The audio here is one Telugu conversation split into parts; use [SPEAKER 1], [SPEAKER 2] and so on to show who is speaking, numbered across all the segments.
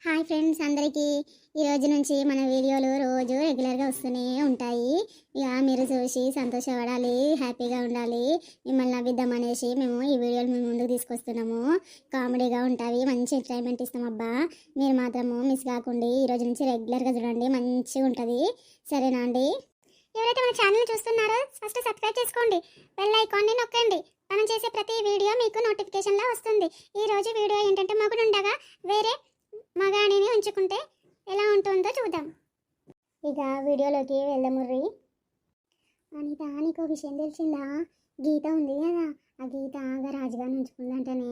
[SPEAKER 1] హాయ్ ఫ్రెండ్స్ అందరికీ ఈ రోజు నుంచి మన వీడియోలు రోజు రెగ్యులర్గా వస్తూనే ఉంటాయి. ఇక మీరు చూసి సంతోషపడాలి, హ్యాపీగా ఉండాలి. మిమ్మల్ని నవ్విద్దాం అనేసి మేము ఈ వీడియోలు మేము ముందుకు తీసుకొస్తున్నాము. కామెడీగా ఉంటాయి, మంచి ఎంటర్టైన్మెంట్ ఇస్తాం అబ్బా. మీరు మాత్రము మిస్ కాకుండా ఈ రోజు నుంచి రెగ్యులర్గా చూడండి, మంచిగా ఉంటుంది. సరేనా అండి? ఎవరైతే మన ఛానల్ చూస్తున్నారో ఫస్ట్ సబ్స్క్రైబ్ చేసుకోండి, బెల్ ఐకాన్ని నొక్కండి. మనం చేసే ప్రతి వీడియో మీకు నోటిఫికేషన్లో వస్తుంది. ఈ రోజు వీడియో ఏంటంటే మగుడుండగా వేరే మగాడిని ఉంచుకుంటే ఎలా ఉంటుందో చూద్దాం. ఇక వీడియోలోకి వెళ్దాముర్రి. అనిత, నీకు విషయం తెలిసిందా? గీత ఉంది కదా, ఆ గీత రాజుగారిని ఉంచుకుందంటేనే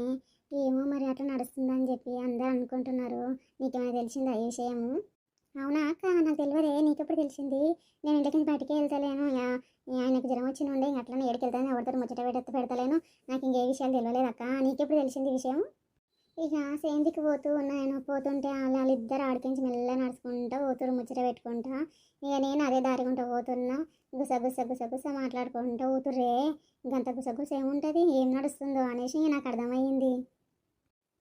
[SPEAKER 1] ఏమో మరి అట్లా నడుస్తుందని చెప్పి అందరూ అనుకుంటున్నారు. నీకేమైనా తెలిసిందా ఈ విషయము? అవునా అక్క, నాకు తెలియదే. నీకెప్పుడు తెలిసింది? నేను ఇంటికి బయటికి వెళ్తలేను, ఆయనకు జ్వరం వచ్చిన ఉండే ఇంక అట్లా ఏడికి వెళ్తాను, ఎవరితో ముచ్చట పెడతలేను. నాకు ఇంకే విషయాలు తెలియలేదు అక్క. నీకెప్పుడు తెలిసింది ఈ విషయం? ఇక సేందికి పోతూ ఉన్నాను, పోతుంటే వాళ్ళిద్దరు ఆడికించి మెల్ల నడుచుకుంటూ పోతురు, ముచ్చట పెట్టుకుంటా. ఇక నేను అదే దారికుంటూ పోతున్నా, గుస మాట్లాడుకుంటూ పోతుర్రే. గంత గుస ఏముంటుంది, ఏం నడుస్తుందో అనేసి నాకు అర్థమయ్యింది.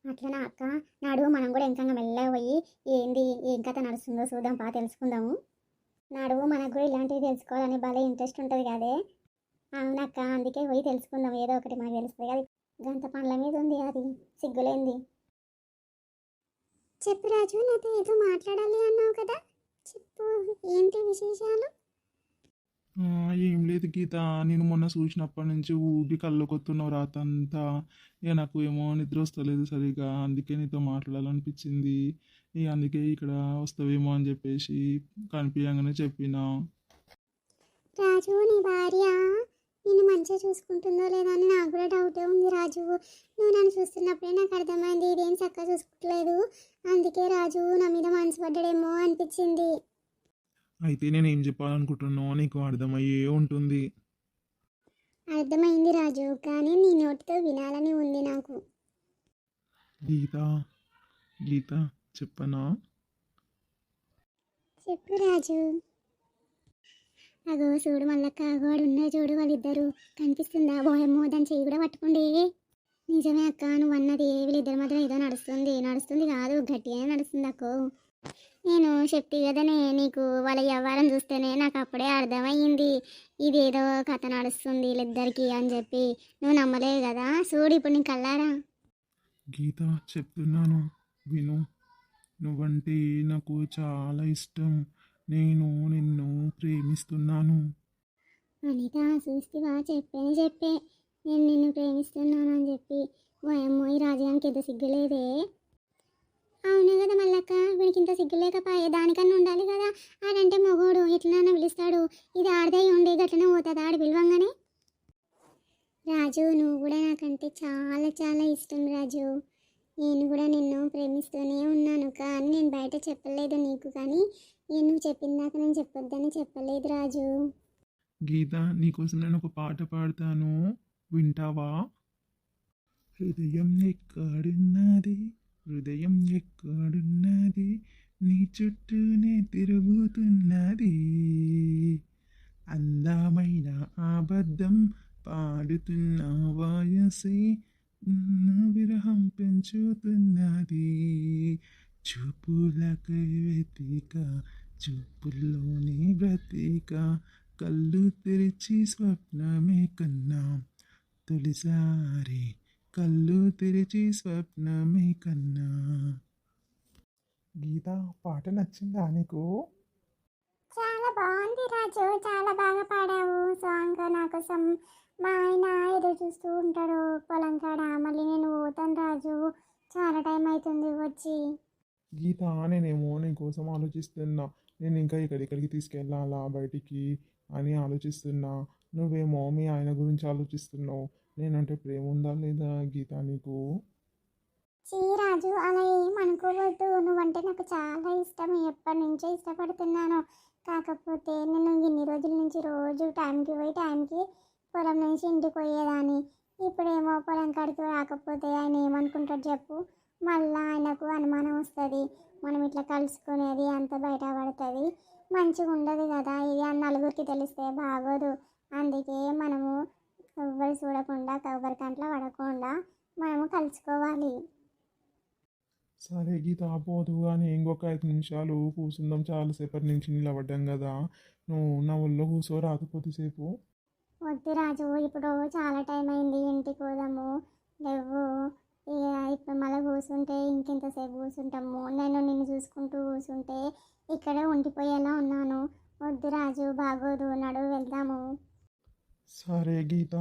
[SPEAKER 1] అట్లనా అక్క, నాడు మనం కూడా ఇంకా మెల్లగా పోయి ఏంది ఏం కథ నడుస్తుందో చూద్దాం పా, తెలుసుకుందాము. నాడు మనకు కూడా ఇలాంటివి తెలుసుకోవాలని భలే ఇంట్రెస్ట్ ఉంటుంది కదే. అవునక్క, అందుకే పోయి తెలుసుకుందాం, ఏదో ఒకటి మాకు తెలుస్తుంది కదా. గంత పనుల మీద ఉంది అది, సిగ్గులేంది. చెప్పు రాజు, నాతో ఏదో మాట్లాడాలి అన్నావు కదా, చెప్పు, ఏంటి విశేషాలు?
[SPEAKER 2] ఏం లేదు గీత, నేను మొన్న చూసినప్పటి నుంచి ఊపి కళ్ళు కొత్తున్నావు రాతంతా. ఇక నాకు ఏమో నిద్ర వస్తలేదు సరిగా, అందుకే నీతో మాట్లాడాలనిపించింది. ఇక అందుకే ఇక్కడ వస్తావేమో అని చెప్పేసి కనిపించగానే చెప్పినా.
[SPEAKER 1] రాజు, నీ భార్య నిన్ను మంచిగా చూసుకుంటుందో లేదో అని నాకు కూడా డౌటే ఉంది రాజు. నువ్వు నన్ను చూస్తున్నప్పుడే నాకు అర్థమైంది ఇదేం చక్కగా చూసుకోవట్లేదు. అందుకే రాజు నా మీద మనసు పడ్డాడేమో అనిపించింది.
[SPEAKER 2] అయితే నేను ఏం చెప్పాలనుకుంటున్నావు నీకు అర్థమయ్యే ఉంటుంది.
[SPEAKER 1] అర్థమైంది రాజు, కానీ నీ నోటితో వినాలని ఉంది నాకు.
[SPEAKER 2] గీత, గీత చెప్పనా?
[SPEAKER 1] చెప్పు రాజు. అగో చూడు మల్లక్క, వాడు ఉన్నారు చూడు, వాళ్ళిద్దరు కనిపిస్తుందా? బోయమ్మో, దాని చెయ్యి కూడా పట్టుకోండి. నిజమే అక్క, నువ్వు అన్నది వీళ్ళిద్దరి మధ్య ఏదో నడుస్తుంది కాదు, గట్టిగానే నడుస్తుంది అక్కో. నేను చెప్పి కదనే నీకు, వాళ్ళ వ్యవహారం చూస్తేనే నాకు అప్పుడే అర్థమయ్యింది ఇదేదో కథ నడుస్తుంది వీళ్ళిద్దరికి అని చెప్పి. నువ్వు నమ్మలేవు కదా, చూడు ఇప్పుడు నీ కల్లారా.
[SPEAKER 2] గీత చెప్తున్నాను విను. నువ్వంటే నాకు చాలా ఇష్టం. నేను నిన్ను ప్రేమిస్తున్నాను.
[SPEAKER 1] అనిత, చూస్తేవా, చెప్పే నేను నిన్ను ప్రేమిస్తున్నాను అని చెప్పి. ఓయమ్మో, ఈ రాజుగానికి ఎంత సిగ్గులేదే. అవును కదా మల్లక్క, వీడికి ఇంత సిగ్గు లేకపోయే, దానికన్నా ఉండాలి కదా. ఆడంటే మొగోడు ఎట్లనన్నా పిలుస్తాడు, ఇది ఆడదే ఉండి గట్లనే పోతుంది ఆడు పిలవంగానే. రాజు, నువ్వు కూడా నాకంటే చాలా చాలా ఇష్టం రాజు. నేను కూడా నిన్ను ప్రేమిస్తూనే ఉన్నాను, కానీ నేను బయట చెప్పలేదు నీకు. కానీ నువ్వు చెప్పిందాక నేను చెప్పొద్దని చెప్పలేదు రాజు.
[SPEAKER 2] గీత, నీకోసం నేను ఒక పాట పాడతాను, వింటావా? హృదయం ఎక్కడున్నది, హృదయం ఎక్కడున్నది, నీ చుట్టూనే తిరుగుతున్నది, అందమైన అబద్ధం పాడుతున్న వయసే విరహం పెంచుతున్నది, చూపులకై వెతిక, చూపుల్లోనే బ్రతిక, కళ్ళు తెరిచి స్వప్నమే కన్నా, తొలిసారి కళ్ళు తెరిచి స్వప్నమే కన్నా. గీత, పాట నచ్చిందా నీకు?
[SPEAKER 1] చాలా బాగుంది రాజు, చాలా బాగా పాడావు సాంగ్. నా కోసం మా ఆయన ఎదురు చూస్తూ ఉంటాడు పొలం కాడ, మళ్ళీ నేను పోతాను రాజు, చాలా టైం అవుతుంది వచ్చి.
[SPEAKER 2] గీత, నేనేమో నీకోసం ఆలోచిస్తున్నా. నేను ఇంకా ఎక్కడికి తీసుకెళ్ళాలా బయటికి అని ఆలోచిస్తున్నా. నువ్వేమో మీ ఆయన గురించి ఆలోచిస్తున్నావు. నేనంటే ప్రేమ ఉందా లేదా గీత నీకు?
[SPEAKER 1] చీ రాజు, అలా ఏం అనుకోవద్దు. నువ్వంటే నాకు చాలా ఇష్టం, ఎప్పటి నుంచో ఇష్టపడుతున్నాను. కాకపోతే నేను ఇన్ని రోజుల నుంచి రోజు టైంకి పోయి టైంకి పొలం నుంచి ఇంటికి పోయేదాన్ని. ఇప్పుడేమో పొలం కాడికి రాకపోతే ఆయన ఏమనుకుంటాడు చెప్పు. మళ్ళీ ఆయనకు అనుమానం వస్తుంది, మనం ఇట్లా కలుసుకునేది అంత బయట పడుతుంది, మంచిగా ఉండదు కదా. ఇది నలుగురికి తెలిస్తే బాగోదు. అందుకే మనము ఎవ్వరు చూడకుండా, ఎవరి కంట్లో పడకుండా మనము కలుసుకోవాలి.
[SPEAKER 2] సరే గీత పోదు కానీ ఇంకొక 5 నిమిషాలు కూర్చుందాం, చాలాసేపటి నుంచి నిలబడ్డాం కదా. నువ్వు నా ఒళ్ళో కూర్చో రాదు కొద్దిసేపు.
[SPEAKER 1] వద్దు రాజు, ఇప్పుడు చాలా టైం అయింది, ఇంటికి పోదాము. లేవు ఇక ఇప్పుడు మళ్ళీ కూర్చుంటే ఇంకెంతసేపు కూర్చుంటాము. నేను నిన్ను చూసుకుంటూ కూర్చుంటే ఇక్కడే ఉండిపోయేలా ఉన్నాను. వద్దు రాజు, బాగోదు, నడువు వెళ్దాము.
[SPEAKER 2] సరే గీత,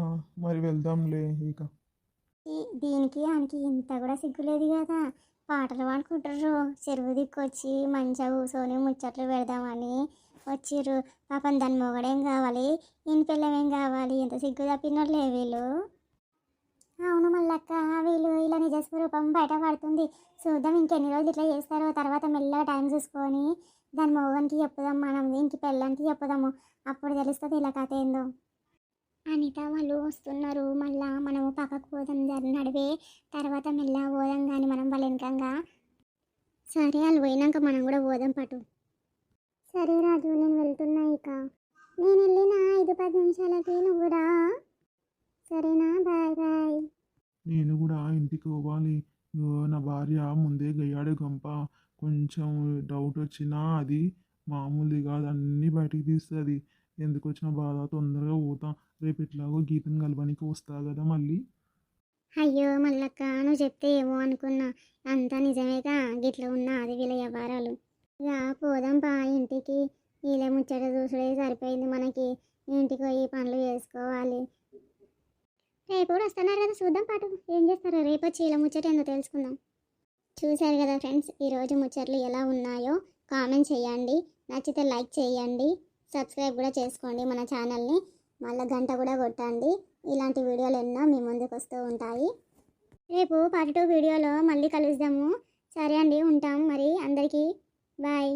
[SPEAKER 2] మరి వెళ్దాంలే ఇక.
[SPEAKER 1] దీనికి ఆయనకి ఇంత కూడా సిగ్గులేదు కదా. పాటలు పాడుకుంటారు, చెరువు దిక్కొచ్చి మంచిగా కూర్చొని ముచ్చట్లు పెడదామని వచ్చిర్రు. పాపం దాని మొగడేం కావాలి, ఈయన పిల్లమేం కావాలి, ఎంత సిగ్గు తప్పినోళ్ళే వీళ్ళు. అవును మల్లక్క, వీళ్ళు ఇలా నిజ స్వరూపం బయట పడుతుంది. చూద్దాం ఇంకెన్ని రోజులు ఇట్లా చేస్తారో. తర్వాత మెల్లగా టైం చూసుకొని దాని మొగనికి చెప్పుదాం, మనం దీనికి పెళ్ళానికి చెప్పుదాము. అప్పుడు తెలుస్తుంది ఇలా కథ ఏందో. అనిత వాళ్ళు వస్తున్నారు, మళ్ళా మనము పక్కకు పోదాం నడివే. తర్వాత మెల్లగా పోదాం కానీ మనం వాళ్ళ వెనకంగా. సరే వాళ్ళు పోయినాక మనం కూడా పోదాం పటు. సరే రాజు, నేను వెళ్తున్నా ఇక. నేను వెళ్ళిన 5-10 నిమిషాలకి నువ్వు రా, సరేనా? Bye bye.
[SPEAKER 2] నేను కూడా ఇంటికి పోవాలి. ఇగో నా భార్య ముందే గయ్యాడే గంప. కొంచెం డౌట్ వచ్చినా అది మామూలుది కాదు, అన్నీ బయటికి తీస్తుంది. ఎందుకు వచ్చిన బాధ, తొందరగా పోతా. రేపు ఎట్లాగో గీతను కలవడానికి వస్తా కదా మళ్ళీ.
[SPEAKER 1] అయ్యో మల్లక్క, నువ్వు చెప్తే ఏమో అనుకున్నా, అంతా నిజమేగా. గిట్ల ఉన్న అది వీళ్ళ వ్యవహారాలు. ఇక పోదాం పా ఇంటికి. వీళ్ళ ముచ్చట చూసుడే సరిపోయింది మనకి. ఇంటికి పోయి పనులు చేసుకోవాలి. రేపు కూడా వస్తున్నారు కదా, చూద్దాం పాటు ఏం చేస్తారో. రేపు వచ్చి ఇలా ముచ్చట ఏందో తెలుసుకుందాం. చూశారు కదా ఫ్రెండ్స్, ఈరోజు ముచ్చట్లు ఎలా ఉన్నాయో కామెంట్ చేయండి. నచ్చితే లైక్ చేయండి, సబ్స్క్రైబ్ కూడా చేసుకోండి మన ఛానల్ని. మళ్ళీ గంట కూడా కొట్టండి. ఇలాంటి వీడియోలు ఎన్నో మీ ముందుకు వస్తూ ఉంటాయి. రేపు పార్ట్ 2 వీడియోలో మళ్ళీ కలుద్దాము. సరే అండి, ఉంటాం మరి. అందరికీ బాయ్.